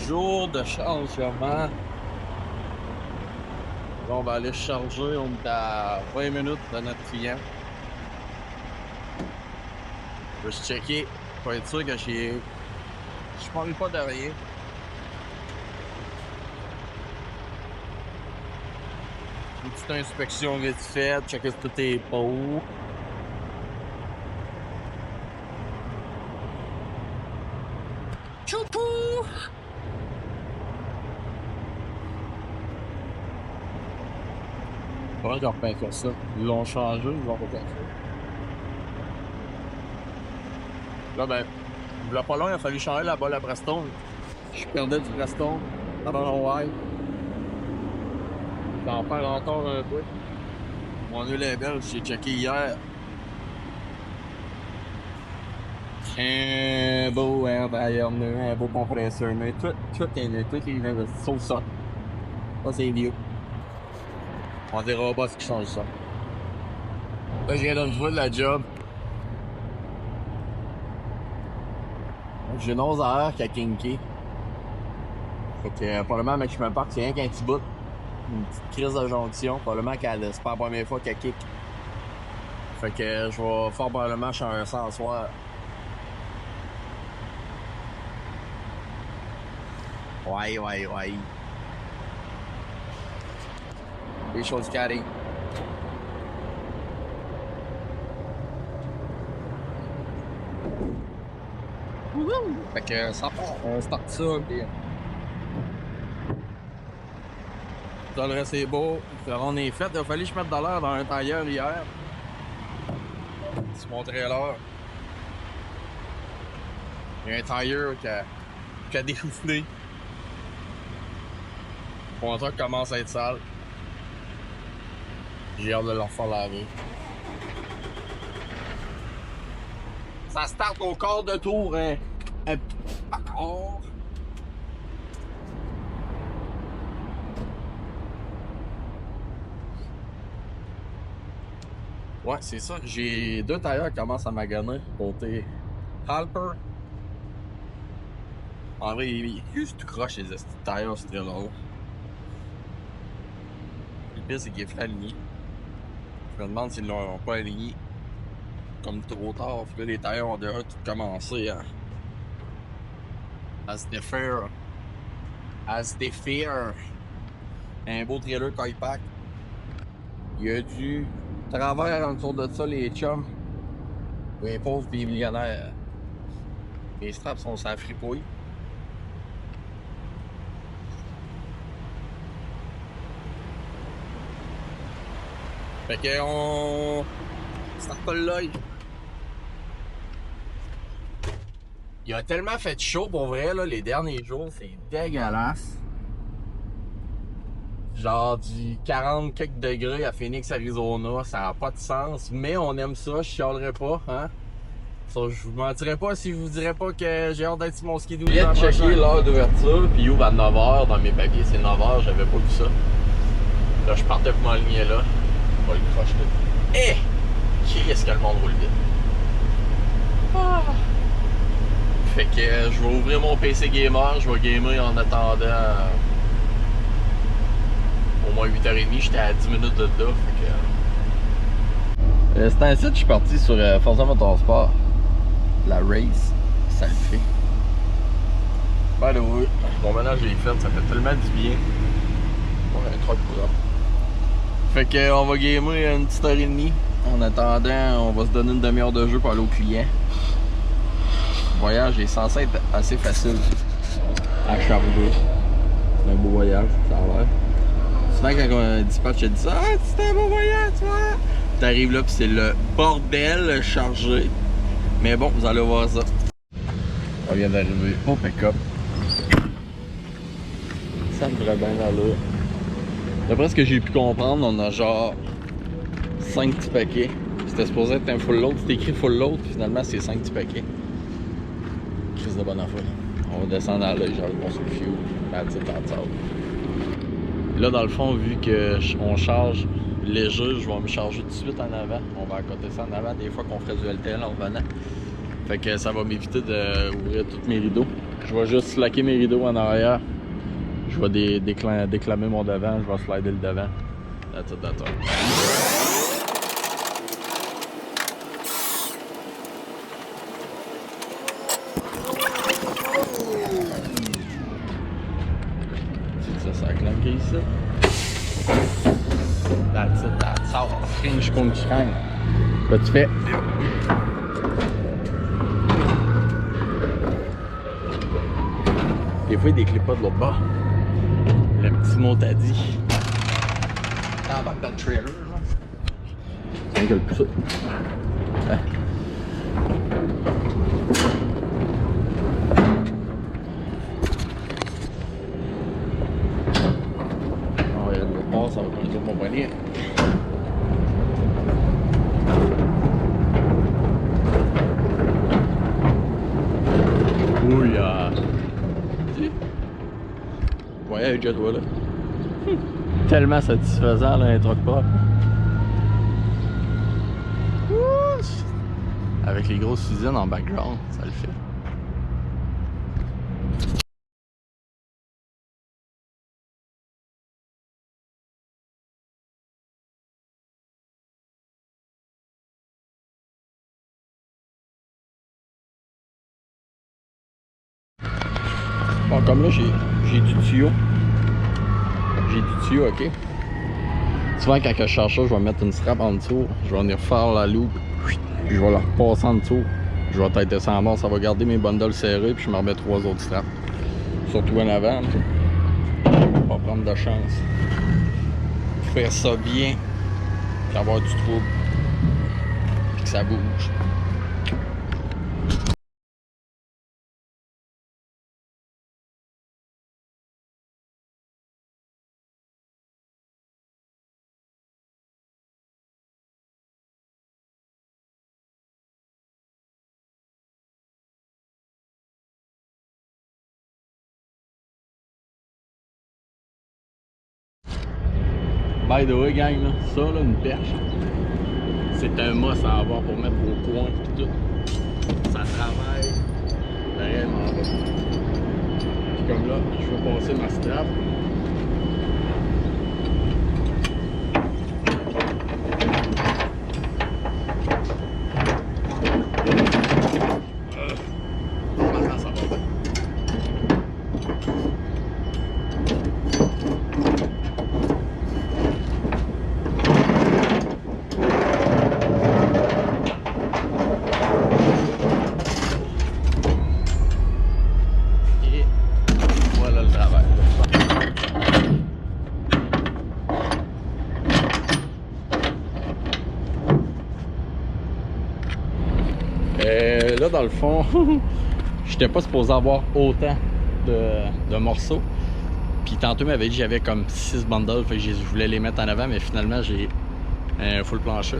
jour de chargement. Là, on va aller charger. On est à 20 minutes de notre client. Je vais juste checker pour être sûr que je parle pas de rien. Une petite inspection vite faite, checker si tout est beau. Tchoukou! Faudrait qu'on repeinte comme ça. Ils l'ont changé, ils vont repeindre ça. Là, ben, il y a pas long, il a fallu changer la balle à Preston. Je perdais du Preston. I don't know why. J'en perds encore un peu. Mon huile est belle, j'ai checké hier. Un beau air d'ailleurs, un beau compresseur, mais tout est neuf, tout est neuf, sauf ça. Ça, c'est vieux. On dira pas ce qui change ça. Là, je viens d'une fois de la job. J'ai une 11 à heure qui a kinké. Fait que, probablement, mec, je me parque, c'est rien qu'un petit bout. Une petite crise de jonction. Probablement qu'elle c'est pas la première fois qu'elle kick. Fait que, je vais fort probablement changer ça en soir. Ouais. Des choses qui arrivent. Wouhou! Fait que ça part, on start ça, pis... Ça, le reste est beau, le rond est fait. Il a fallu que je mette de l'air dans un tailleur hier. C'est mon trailer. Il y a un tailleur qui a déchoufflé. Mon truc commence à être sale. J'ai hâte de leur faire laver. Ça start au quart de tour, hein. D'accord. Ouais, c'est ça. J'ai deux tailleurs qui commencent à maganer. Côté Halper. En vrai, il est juste tout croche les tailleurs, c'est très long. Le pire, c'est qu'il est fait aligné. Je me demande s'ils l'ont pas aligné comme trop tard. Puis là, les tailleurs ont déjà tout commencé à se défaire. Un beau trailer Kaypak. Il y a du travers en dessous de ça, les chums. Les pauvres pis les millionnaires. Les straps sont sans fripouille. Fait que on start pas l'œil. Il a tellement fait chaud pour vrai là, les derniers jours, c'est dégueulasse. Genre du 40 quelques degrés à Phoenix, Arizona, ça n'a pas de sens, mais on aime ça, je chialerais pas, hein. Ça, je vous mentirais pas si je vous dirais pas que j'ai hâte d'être sur mon skidoo. Je viens de checker l'heure d'ouverture, puis il ouvre à 9h dans mes papiers, c'est 9h, j'avais pas vu ça. Là, je partais pour m'aligner là. On va le croche là. Eh! Qui est-ce que le monde roule vite? Ah. Fait que je vais ouvrir mon PC gamer, je vais gamer en attendant au moins 8h30, j'étais à 10 minutes de là. Fait que... C'est ainsi que je suis parti sur Forza Motorsport. La race, ça le fait. Ben là, oui, mon ménage est fait, ça fait tellement du bien. Ouais, un truc pour ça. Fait que on va gamer une petite heure et demie. En attendant, on va se donner une demi-heure de jeu pour aller au client. Le voyage est censé être assez facile à Charlevoix. C'est un beau voyage, ça a l'air. Souvent quand un dispatch te dit ça, ah, c'est un beau voyage, tu vois. T'arrives là pis c'est le bordel chargé. Mais bon, vous allez voir ça. On vient d'arriver au pick-up. Ça devrait bien aller. D'après ce que j'ai pu comprendre, on a genre 5 petits paquets. C'était supposé être un full load, c'était écrit full load, finalement c'est 5 petits paquets. Crise de bonne affaire. On va descendre à l'œil, genre on se fuel. Là dans le fond, vu qu'on charge léger, je vais me charger tout de suite en avant. On va accoter ça en avant des fois qu'on ferait du LTL en revenant. Fait que ça va m'éviter d'ouvrir tous mes rideaux. Je vais juste slacker mes rideaux en arrière. Je vais déclamer mon devant. Je vais slider le devant. That's it, that's all. Ça clanque ici. That's it, that's all. Cringe comme tu crains. Là, tu fais. Des fois, il déclipe pas de l'autre bord. Le petit mot t'a dit. Ah, back dans le trailer, là. C'est un gueule plus ça. Hein? Ça va prendre mon poignet. Ouya. Voyez, déjà toi là. Tellement satisfaisant là, un truck pas. Avec les grosses usines en background, ça le fait. Bon, comme là, j'ai du tuyau. J'ai du tuyau, ok? Souvent, quand je charge ça, je vais mettre une strap en dessous. Je vais venir faire la loupe. Puis je vais la repasser en dessous. Je vais têter ça en bas. Ça va garder mes bundles serrés. Puis je me remets 3 autres straps. Surtout en avant. Je vais pas prendre de chance. Faire ça bien. Puis avoir du trouble. Puis que ça bouge. By the way, gang, là, ça, là, une perche, c'est un must à avoir pour mettre vos coins et tout. Ça travaille vraiment bien. Puis comme là, je vais passer ma strap. Maintenant, ça va bien. Là, dans le fond, j'étais pas supposé avoir autant de morceaux. Puis tantôt, il m'avait dit que j'avais comme 6 bundles, fait que je voulais les mettre en avant, mais finalement, j'ai un full plancher.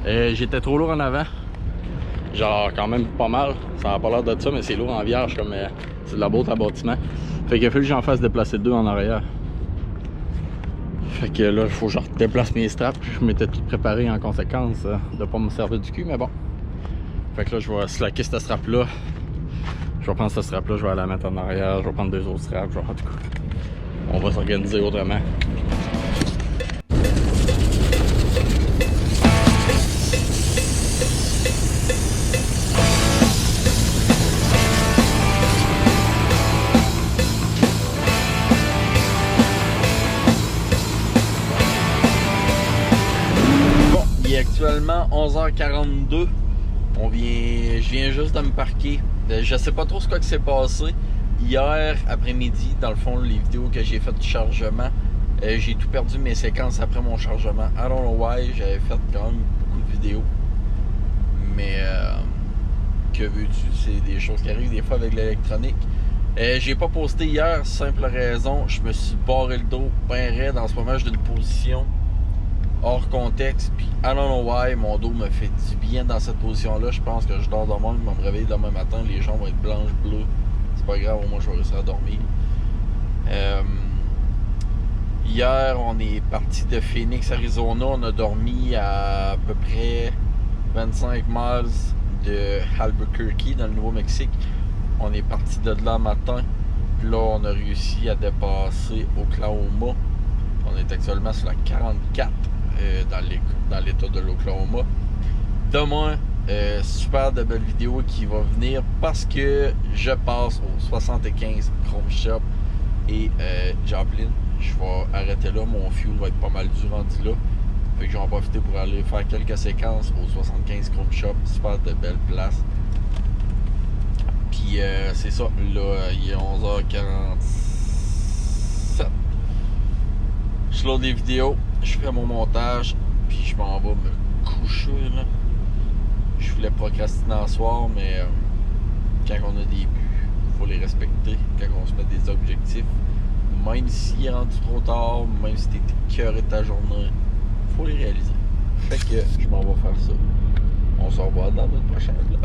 J'étais trop lourd en avant. Genre, quand même pas mal. Ça n'a pas l'air de ça, mais c'est lourd en vierge, comme c'est de la boîte à bâtiment. Fait qu'il a fallu que j'en fasse déplacer 2 en arrière. Fait que là, il faut que je déplace mes straps. Je m'étais tout préparé en conséquence de pas me servir du cul, mais bon. Fait que là, je vais slacker cette strap là. Je vais prendre cette strap là, je vais la mettre en arrière. Je vais prendre 2 autres straps. En tout cas, on va s'organiser autrement. Bon, il est actuellement 11h42. Je viens juste de me parquer. Je sais pas trop ce qui s'est passé. Hier après-midi, dans le fond, les vidéos que j'ai faites du chargement, j'ai tout perdu mes séquences après mon chargement. I don't know why, j'avais fait quand même beaucoup de vidéos. Mais que veux-tu, c'est des choses qui arrivent des fois avec l'électronique. J'ai pas posté hier, simple raison, je me suis barré le dos bien raide. En ce moment, je suis d'une position hors contexte, puis I don't know why, mon dos me fait du bien dans cette position-là. Je pense que je dors demain, je vais me réveiller demain matin, les jambes vont être blanches, bleues. C'est pas grave, au moins je vais réussir à dormir. Hier, on est parti de Phoenix, Arizona. On a dormi à peu près 25 miles de Albuquerque, dans le Nouveau-Mexique. On est parti de là matin. Puis là, on a réussi à dépasser Oklahoma. On est actuellement sur la 44 dans l'état de l'Oklahoma. Demain, super de belle vidéo qui va venir parce que je passe au 75 Chrome Shop et Joplin. Je vais arrêter là. Mon fuel va être pas mal dur rendu là. Fait que je vais en profiter pour aller faire quelques séquences au 75 Chrome Shop. Super de belle place. Puis c'est ça, là, il est 11h47. Je load des vidéos, je fais mon montage, puis je m'en vais me coucher, là. Je voulais procrastiner en soir, mais quand on a des buts, il faut les respecter. Quand on se met des objectifs, même s'il est rendu trop tard, même si t'es écœuré de ta journée, il faut les réaliser. Fait que je m'en vais faire ça. On se revoit dans notre prochain vlog.